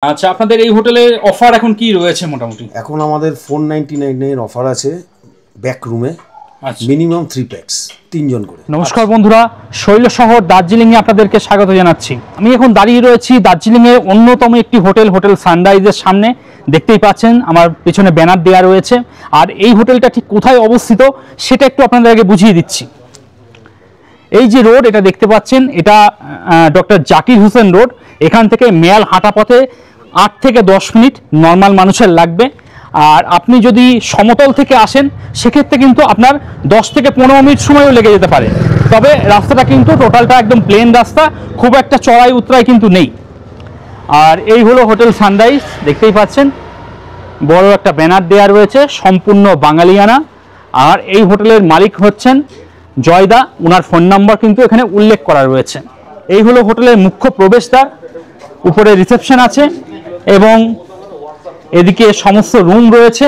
আচ্ছা, আপনাদের এই হোটেলের অফার এখন কি রয়েছে মোটামুটি? এখন আমাদের 499 এর অফার আছে ব্যাক রুমে। আচ্ছা, মিনিমাম 3 প্যাক্স, 3 জন করে। নমস্কার বন্ধুরা, শৈল শহর দার্জিলিংয়ে আপনাদেরকে স্বাগত জানাচ্ছি। আমি এখন দাঁড়িয়ে রয়েছি দার্জিলিংয়ের অন্যতম একটি হোটেল সানরাইজের সামনে। দেখতেই পাচ্ছেন আমার পিছনে ব্যানার দেওয়া রয়েছে। আর এই হোটেলটা ঠিক কোথায় অবস্থিত সেটা একটু আপনাদের আগে বুঝিয়ে দিচ্ছি। এই যে রোড এটা দেখতে পাচ্ছেন, এটা ডক্টর জাকির হোসেন রোড। এখান থেকে মেয়াল হাঁটা পথে 8 থেকে 10 মিনিট নর্মাল মানুষের লাগবে। আর আপনি যদি সমতল থেকে আসেন সেক্ষেত্রে কিন্তু আপনার 10 থেকে 15 মিনিট সময়ও লেগে যেতে পারে। তবে রাস্তাটা কিন্তু টোটালটা একদম প্লেন রাস্তা, খুব একটা চড়াই উতরাই কিন্তু নেই। আর এই হলো হোটেল সানরাইজ, দেখতেই পাচ্ছেন বড় একটা ব্যানার দেওয়া রয়েছে, সম্পূর্ণ বাঙালিয়ানা। আর এই হোটেলের মালিক হচ্ছেন জয়দা, ওনার ফোন নাম্বার কিন্তু এখানে উল্লেখ করা রয়েছে। এই হলো হোটেলের মুখ্য প্রবেশদ্বার, উপরে রিসেপশন আছে এবং এদিকে সমস্ত রুম রয়েছে।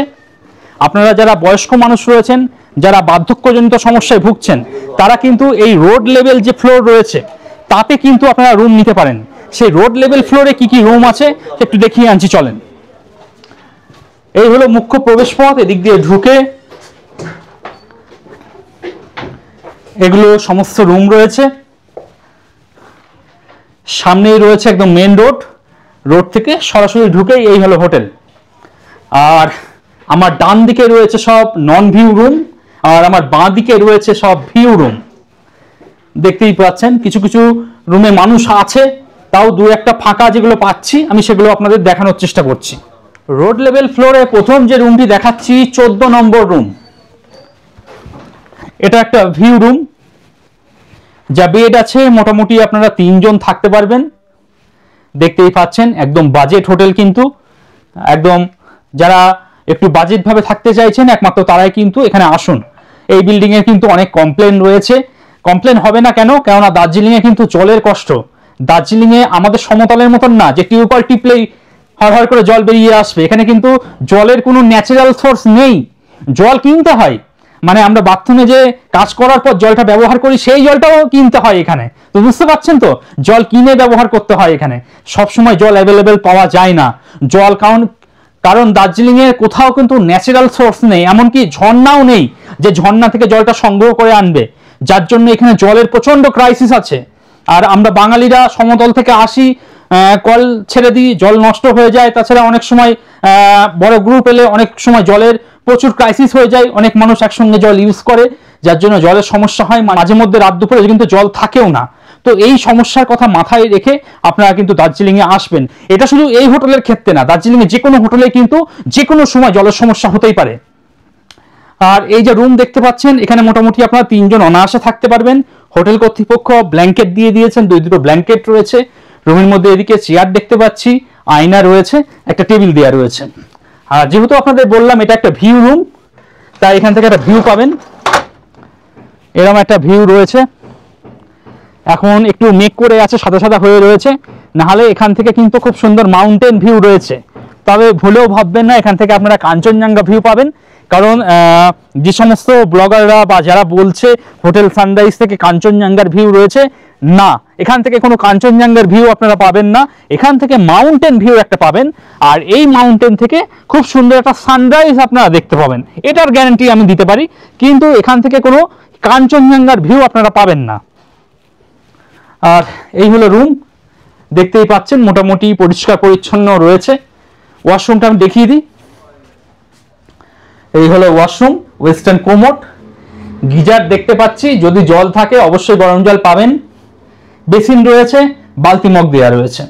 আপনারা যারা বয়স্ক মানুষ রয়েছেন, যারা বার্ধক্যজনিত সমস্যায় ভুগছেন, তারা কিন্তু এই রোড লেভেল যে ফ্লোর রয়েছে তাতে কিন্তু আপনারা রুম নিতে পারেন। সেই রোড লেভেল ফ্লোরে কি কি রুম আছে একটু দেখিয়ে আনছি, চলেন। এই হলো মুখ্য প্রবেশপথ, এদিক দিয়ে ঢুকে এগুলো সমস্ত রুম রয়েছে। সামনেই রয়েছে একদম মেন রোড, রোড থেকে সরাসরি ঢুকেই এই হলো হোটেল। আর আমার ডান দিকে রয়েছে সব নন ভিউ রুম, আর আমার বাঁ দিকে রয়েছে সব ভিউ রুম। দেখতেই পাচ্ছেন কিছু কিছু রুমে মানুষ আছে, তাও দু একটা ফাঁকা যেগুলো পাচ্ছি আমি সেগুলো আপনাদের দেখানোর চেষ্টা করছি। রোড লেভেল ফ্লোরে প্রথম যে রুমটি দেখাচ্ছি 14 নম্বর রুম। এটা একটা ভিউ রুম, যা বেড আছে মোটামুটি আপনারা 3 জন থাকতে পারবেন। দেখতেই পাচ্ছেন একদম বাজেট হোটেল, কিন্তু একদম যারা একটু বাজেট ভাবে থাকতে চাইছেন একমাত্র তারাই কিন্তু এখানে আসুন। এই বিল্ডিং এর কিন্তু অনেক কমপ্লেন রয়েছে, কমপ্লেন হবে না কেন, কেননা দার্জিলিং এ কিন্তু জলের কষ্ট। দার্জিলিং এ আমাদের সমতলের মতন না যে টিউবওয়েল টিপলেই হর করে জল বেরিয়ে আসবে। এখানে কিন্তু জলের কোনো ন্যাচারাল সোর্স নেই, জল কিনতে হয়। মানে আমরা বাথরুমে যে কাজ করার পর জলটা ব্যবহার করি সেই জলটাও কিনতে হয় এখানে, তো বুঝতে পারছেন তো, জল কিনে ব্যবহার করতে হয়। এখানে সবসময় জল অ্যাভেলেবেল পাওয়া যায় না। জল কারণ দার্জিলিং এর কোথাও কিন্তু ন্যাচারাল সোর্স নেই, এমনকি ঝর্ণাও নেই যে ঝর্ণা থেকে জলটা সংগ্রহ করে আনবে, যার জন্য এখানে জলের প্রচন্ড ক্রাইসিস আছে। আর আমরা বাঙালিরা সমতল থেকে আসি, কল ছেড়ে দিই, জল নষ্ট হয়ে যায়। তাছাড়া অনেক সময় বড় গ্রুপ এলে অনেক সময় জলের প্রচুর ক্রাইসিস হয়ে যায়, অনেক মানুষ একসঙ্গে জল ইউজ করে, যার জন্য জলের সমস্যা হয়। মাঝে মধ্যে রাত দুপুরে কিন্তু জল থাকেও না। তো এই সমস্যার কথা মাথায় রেখে আপনারা কিন্তু দার্জিলিংয়ে আসবেন। এটা শুধু এই হোটেলের ক্ষেত্রে না, দার্জিলিংয়ে যে কোনো হোটেলে কিন্তু যে কোনো সময় জলের সমস্যা হতেই পারে। আর এই যে রুম দেখতে পাচ্ছেন, এখানে মোটামুটি আপনারা 3 জন অনায়াসে থাকতে পারবেন। হোটেল কর্তৃপক্ষ ব্ল্যাঙ্কেট দিয়ে দিয়েছেন, দুটো ব্ল্যাঙ্কেট রয়েছে রুমের মধ্যে। এদিকে চেয়ার দেখতে পাচ্ছি, আয়না রয়েছে, একটা টেবিল দেওয়া রয়েছে। আর যেহেতু আপনাদের বললাম এটা একটা ভিউ রুম, তাই এখান থেকে একটা ভিউ পাবেন। এরকম একটা ভিউ রয়েছে। এখন একটু মেঘ করে আছে, সাদা সাদা হয়ে রয়েছে, নাহলে এখান থেকে কিন্তু খুব সুন্দর মাউন্টেন ভিউ রয়েছে। তবে ভুলেও ভাববেন না এখান থেকে আপনারা কাঞ্চনজঙ্ঘা ভিউ পাবেন, কারণ যে সমস্ত ব্লগাররা বা যারা বলছে হোটেল সানরাইজ থেকে কাঞ্চনজঙ্ঘার ভিউ রয়েছে, না, এখান থেকে কোনো কাঞ্চনজঙ্ঘার ভিউ আপনারা পাবেন না। এখান থেকে মাউন্টেন ভিউ একটা পাবেন, আর এই মাউন্টেন থেকে খুব সুন্দর একটা সানরাইজ আপনারা দেখতে পাবেন, এটার গ্যারান্টি আমি দিতে পারি। কিন্তু এখান থেকে কোনো কাঞ্চনজঙ্ঘার ভিউ আপনারা পাবেন না। আর এই হলো রুম, দেখতেই পাচ্ছেন মোটামুটি পরিষ্কার পরিচ্ছন্ন রয়েছে। ওয়াশরুমটা আমি দেখিয়ে দিই। এই হলো ওয়াশরুম, ওয়েস্টার্ন কোমোড, গিজার দেখতে পাচ্ছি, যদি জল থাকে অবশ্যই গরম জল পাবেন। বেসিন রয়েছে, বালতি মগ দেওয়া রয়েছে।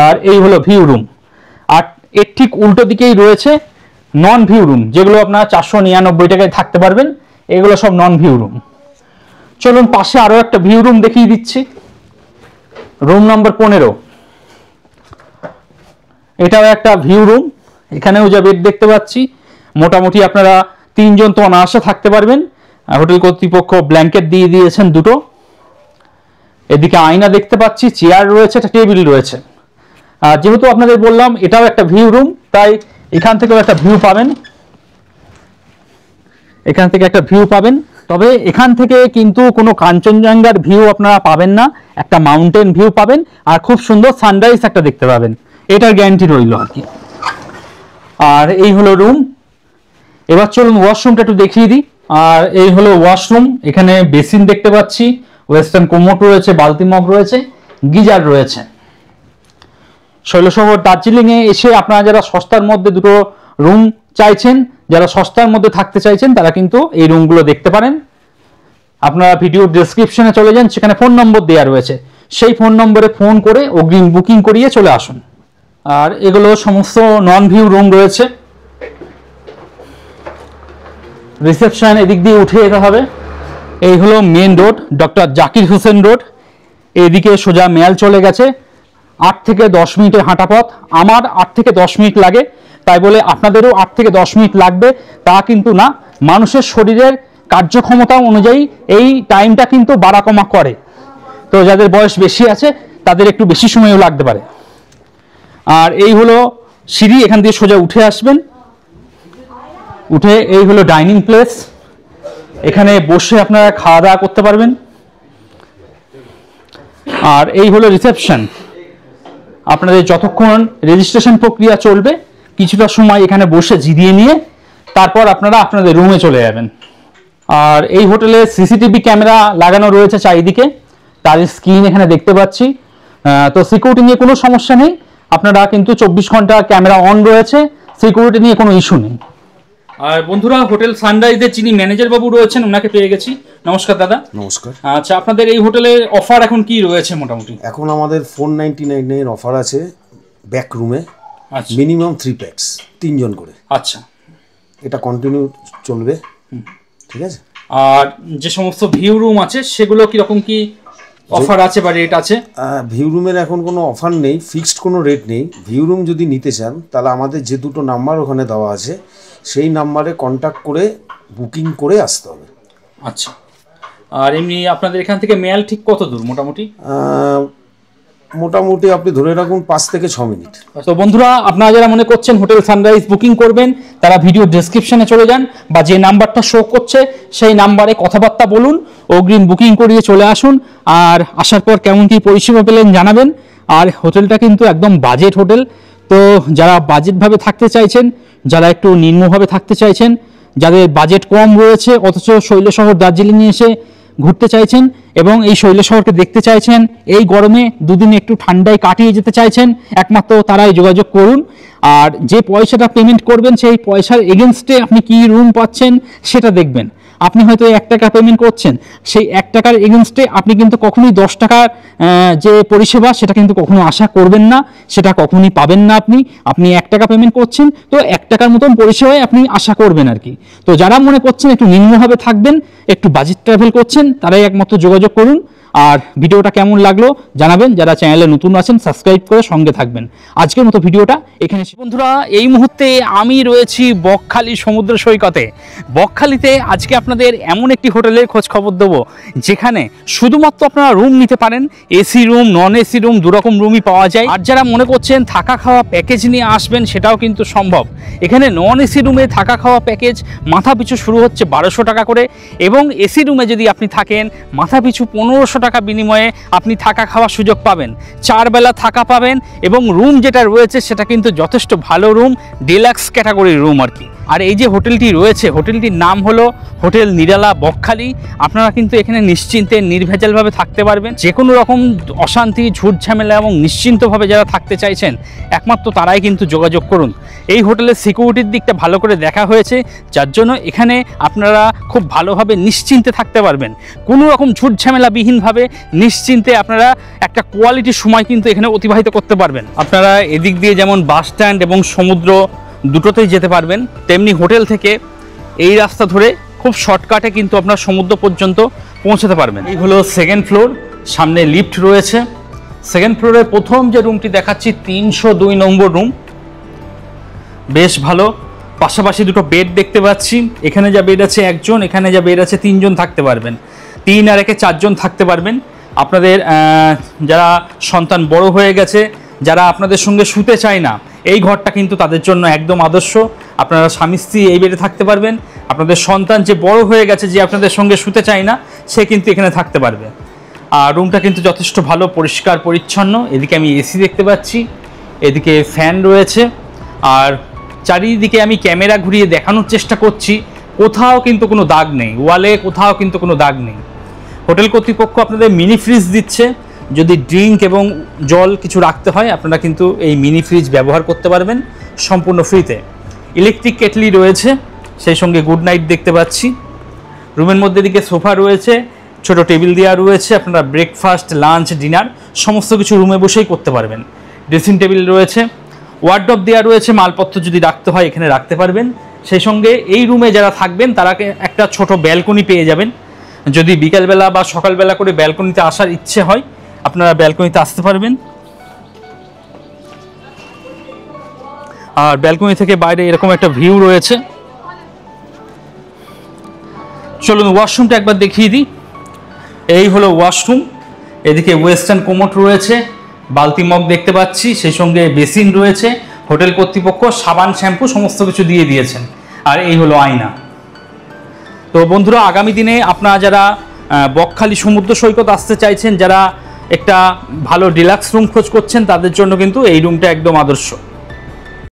আর এই হলো ভিউ রুম। আর এর ঠিক উল্টো দিকেই রয়েছে নন ভিউ রুম, যেগুলো আপনারা 499 টাকায় থাকতে পারবেন। এগুলো সব নন ভিউ রুম। চলুন পাশে আরো একটা ভিউ রুম দেখিয়ে দিচ্ছি, রুম নম্বর 15। এটাও একটা ভিউ রুম, এখানেও যা বেড দেখতে পাচ্ছি, মোটামুটি আপনারা 3 জন তো অনায়াসে থাকতে পারবেন। হোটেল কর্তৃপক্ষ ব্ল্যাঙ্কেট দিয়ে দিয়েছেন দুটো। এদিকে আয়না দেখতে পাচ্ছি, চেয়ার রয়েছে, একটা টেবিল রয়েছে। আর যেহেতু আপনাদের বললাম এটাও একটা ভিউ রুম, তাই এখান থেকেও একটা ভিউ পাবেন। এখান থেকে একটা ভিউ পাবেন। তবে এখান থেকে কিন্তু কোনো কাঞ্চনজঙ্ঘার ভিউ আপনারা পাবেন না, একটা মাউন্টেন ভিউ পাবেন আর খুব সুন্দর সানরাইজ একটা দেখতে পাবেন, এটার গ্যারান্টি রইল আর কি। আর এই হলো রুম। এবার চলুন ওয়াশরুমটা একটু দেখিয়ে দিই। আর এই হলো ওয়াশরুম, এখানে বেসিন দেখতে পাচ্ছি, ওয়েস্টার্ন কোমোড রয়েছে, বালতি মগ রয়েছে, গিজার রয়েছে। শৈলশহর দার্জিলিংয়ে এসে আপনারা যারা সস্তার মধ্যে দুটো রুম চাইছেন, যারা সস্তার মধ্যে থাকতে চাইছেন, তারা কিন্তু এই রুমগুলো দেখতে পারেন। আপনারা ভিডিও ডেসক্রিপশনে চলে যান, সেখানে ফোন নম্বর দেওয়া রয়েছে, সেই ফোন নম্বরে ফোন করে অগ্রিম বুকিং করিয়ে চলে আসুন। আর এগুলো সমস্ত নন ভিউ রুম রয়েছে। রিসেপশন এদিক দিয়ে উঠে যেতে হবে। এই হলো main road, doctor Zakir Hossain road. এইদিকে সোজা মেয়াল চলে গেছে, 8 থেকে 10 মিনিটের হাঁটা পথ। আমার 8 থেকে 10 মিনিট লাগে, তাই বলে আপনাদেরও 8 থেকে 10 মিনিট লাগবে তা কিন্তু না। মানুষের শরীরের কার্যক্ষমতা অনুযায়ী এই টাইমটা কিন্তু বাড়া কমা করে, তো যাদের বয়স বেশি আছে তাদের একটু বেশি সময়ও লাগতে পারে। আর এই হলো সিঁড়ি, এখান দিয়ে সোজা উঠে আসবেন। উঠে এই হলো ডাইনিং প্লেস, এখানে বসে আপনারা খাওয়া দাওয়া করতে পারবেন। আর এই হলো রিসেপশন। আপনাদের যতক্ষণ রেজিস্ট্রেশন প্রক্রিয়া চলবে, কিছুটা সময় এখানে বসে জিরিয়ে নিয়ে তারপর আপনারা আপনাদের রুমে চলে যাবেন। আর এই হোটেলে সিসিটিভি ক্যামেরা লাগানো রয়েছে চারিদিকে, তার স্ক্রিন এখানে দেখতে পাচ্ছি। তো সিকিউরিটি নিয়ে কোনো সমস্যা নেই, আপনারা কিন্তু 24 ঘন্টা ক্যামেরা অন রয়েছে, সিকিউরিটি নিয়ে কোনো ইস্যু নেই। আর বন্ধুরা, হোটেল সানরাইজের যিনি ম্যানেজার বাবু রয়েছেন, ওনাকে পেয়ে গেছি। নমস্কার দাদা। নমস্কার। আচ্ছা, আপনাদের এই হোটেলের অফার এখন কি রয়েছে মোটামুটি? এখন আমাদের 499 এর অফার আছে ব্যাক রুমে, আচ্ছা মিনিমাম 3 প্যাক্স, 3 জন করে। আচ্ছা, এটা কন্টিনিউ চলবে, ঠিক আছে। আর যে সমস্ত ভিউ রুম আছে সেগুলো কিরকম কি অফার আছে বা রেট আছে? ভিউ রুমের এখন কোনো অফার নেই, ফিক্সড কোনো রেট নেই। ভিউ রুম যদি নিতে চান তাহলে আমাদের যে দুটো নাম্বার ওখানে দেওয়া আছে সেই নাম্বারে কন্ট্যাক্ট করে বুকিং করে আসতে হবে। আচ্ছা, আর এমনি আপনাদের এখান থেকে মেয়াল ঠিক কত দূর মোটামুটি? মোটামুটি আপনি ধরে রাখুন 5 থেকে 6 মিনিট। তো বন্ধুরা, আপনারা যারা মনে করছেন হোটেল সানরাইজ বুকিং করবেন, তারা ভিডিও ডেসক্রিপশনে চলে যান বা যে নাম্বারটা শো করছে সেই নাম্বারে কথাবার্তা বলুন, অগ্রিম বুকিং করিয়ে চলে আসুন। আর আসার পর কেমন কি পরিষেবা পেলেন জানাবেন। আর হোটেলটা কিন্তু একদম বাজেট হোটেল, তো যারা বাজেটভাবে থাকতে চাইছেন, যারা একটু নিম্নভাবে থাকতে চাইছেন, যাদের বাজেট কম রয়েছে অথচ শৈলশহর দার্জিলিংয়ে এসে ঘুরতে চাইছেন এবং এই শৈলশহরকে দেখতে চাইছেন, এই গরমে দুদিন একটু ঠান্ডায় কাটিয়ে যেতে চাইছেন, একমাত্র তারাই যোগাযোগ করুন। আর যে পয়সাটা পেমেন্ট করবেন সেই পয়সার এগেনস্টে আপনি কি রুম পাচ্ছেন সেটা দেখবেন। আপনি হয়তো 1 টাকা পেমেন্ট করছেন, সেই 1 টাকার এগেনস্টে আপনি কিন্তু কখনোই 10 টাকার যে পরিষেবা সেটা কিন্তু কখনো আশা করবেন না, সেটা কখনোই পাবেন না। আপনি 1 টাকা পেমেন্ট করছেন, তো 1 টাকার মতন পরিষেবাই আপনি আশা করবেন আর কি। তো যারা মনে করছেন একটু নিম্নভাবে থাকবেন, একটু বাজেট ট্রাভেল করছেন, তারাই একমাত্র যোগাযোগ করুন। আর ভিডিওটা কেমন লাগলো জানাবেন, যারা চ্যানেলে নতুন আছেন সাবস্ক্রাইব করে সঙ্গে থাকবেন। আজকের মতো ভিডিওটা এখানে। বন্ধুরা, এই মুহূর্তে আমি রয়েছি বকখালি সমুদ্র সৈকতে। বকখালিতে আজকে আপনাদের এমন একটি হোটেলের খোঁজ খবর দেবো যেখানে শুধুমাত্র আপনারা রুম নিতে পারেন, AC room, non AC room, দুরকম রুমই পাওয়া যায়। আর যারা মনে করছেন থাকা খাওয়া প্যাকেজ নিয়ে আসবেন, সেটাও কিন্তু সম্ভব। এখানে নন এসি রুমে থাকা খাওয়া প্যাকেজ মাথা পিছু শুরু হচ্ছে 1200 টাকা করে, এবং এসি রুমে যদি আপনি থাকেন মাথা পিছু 1500 টাকা বিনিময়ে আপনি থাকা খাওয়ার সুযোগ পাবেন, 4 বেলা থাকা পাবেন। এবং রুম যেটা রয়েছে সেটা কিন্তু যথেষ্ট ভালো রুম, ডিলাক্স ক্যাটাগরির রুম আর কি। আর এই যে হোটেলটি রয়েছে, হোটেলটির নাম হলো হোটেল নিরালা বকখালি। আপনারা কিন্তু এখানে নিশ্চিন্তে নির্ভেজালভাবে থাকতে পারবেন। যে কোনো রকম অশান্তি, ঝুট ঝামেলা এবং নিশ্চিন্তভাবে যারা থাকতে চাইছেন, একমাত্র তারাই কিন্তু যোগাযোগ করুন। এই হোটেলের সিকিউরিটির দিকটা ভালো করে দেখা হয়েছে, যার জন্য এখানে আপনারা খুব ভালোভাবে নিশ্চিন্তে থাকতে পারবেন। কোনো রকম ঝুট ঝামেলাবিহীনভাবে নিশ্চিন্তে আপনারা একটা কোয়ালিটির সময় কিন্তু এখানে অতিবাহিত করতে পারবেন। আপনারা এদিক দিয়ে যেমন বাস স্ট্যান্ড এবং সমুদ্র দুটোতেই যেতে পারবেন, তেমনি হোটেল থেকে এই রাস্তা ধরে খুব শর্টকাটে কিন্তু আপনার সমুদ্র পর্যন্ত পৌঁছাতে পারবেন। এই হলো 2nd ফ্লোর, সামনে লিফট রয়েছে। 2nd ফ্লোরের প্রথম যে রুমটি দেখাচ্ছি 302 নম্বর রুম, বেশ ভালো। পাশাপাশি দুটো বেড দেখতে পাচ্ছি। এখানে যা বেড আছে 1 জন, এখানে যা বেড আছে 3 জন থাকতে পারবেন। 3 আর 1 4 জন থাকতে পারবেন। আপনাদের যারা সন্তান বড় হয়ে গেছে, যারা আপনাদের সঙ্গে শুতে চায় না, এই ঘরটা কিন্তু তাদের জন্য একদম আদর্শ। আপনারা স্বামী স্ত্রী এই বেডে থাকতে পারবেন। আপনাদের সন্তান যে বড় হয়ে গেছে, যে আপনাদের সঙ্গে শুতে চায় না, সে কিন্তু এখানে থাকতে পারবে। আর রুমটা কিন্তু যথেষ্ট ভালো, পরিষ্কার পরিচ্ছন্ন। এদিকে আমি এসি দেখতে পাচ্ছি, এদিকে ফ্যান রয়েছে, আর চারিদিকে আমি ক্যামেরা ঘুরিয়ে দেখানোর চেষ্টা করছি, কোথাও কিন্তু কোনো দাগ নেই, ওয়ালে কোথাও কিন্তু কোনো দাগ নেই। হোটেল কর্তৃপক্ষ আপনাদের মিনি ফ্রিজ দিচ্ছে, যদি ড্রিঙ্ক এবং জল কিছু রাখতে হয় আপনারা কিন্তু এই মিনি ফ্রিজ ব্যবহার করতে পারবেন সম্পূর্ণ ফ্রিতে। ইলেকট্রিক কেটলি রয়েছে, সেই সঙ্গে গুড নাইট দেখতে পাচ্ছি। রুমের মধ্যে দিকে সোফা রয়েছে, ছোট টেবিল দেওয়া রয়েছে, আপনারা ব্রেকফাস্ট, লাঞ্চ, ডিনার সমস্ত কিছু রুমে বসেই করতে পারবেন। ড্রেসিং টেবিল রয়েছে, ওয়ার্ডরোব দেওয়া রয়েছে, মালপত্র যদি রাখতে হয় এখানে রাখতে পারবেন। সেই সঙ্গে এই রুমে যারা থাকবেন তারা একটা ছোট ব্যালকনি পেয়ে যাবেন। যদি বিকালবেলা বা সকালবেলা করে ব্যালকনিতে আসার ইচ্ছে হয় আপনারা ব্যালকনিতে আসতে পারবেন। আর ব্যালকনি থেকে বাইরে এরকম একটা ভিউ রয়েছে। চলুন ওয়াশরুমটা একবার দেখিয়ে দিই। এই হলো ওয়াশরুম, এদিকে ওয়েস্টার্ন কোমোড রয়েছে, বালতি মগ দেখতে পাচ্ছি, সেই সঙ্গে বেসিন রয়েছে। হোটেল কর্তৃপক্ষ সাবান, শ্যাম্পু সমস্ত কিছু দিয়ে দিয়েছেন। আর এই হলো আয়না। তো বন্ধুরা, আগামী দিনে আপনারা যারা বকখালি সমুদ্র সৈকত আসতে চাইছেন, যারা একটা ভালো ডিলাক্স রুম খোঁজ করছেন, তাদের জন্য কিন্তু এই রুমটা একদম আদর্শ।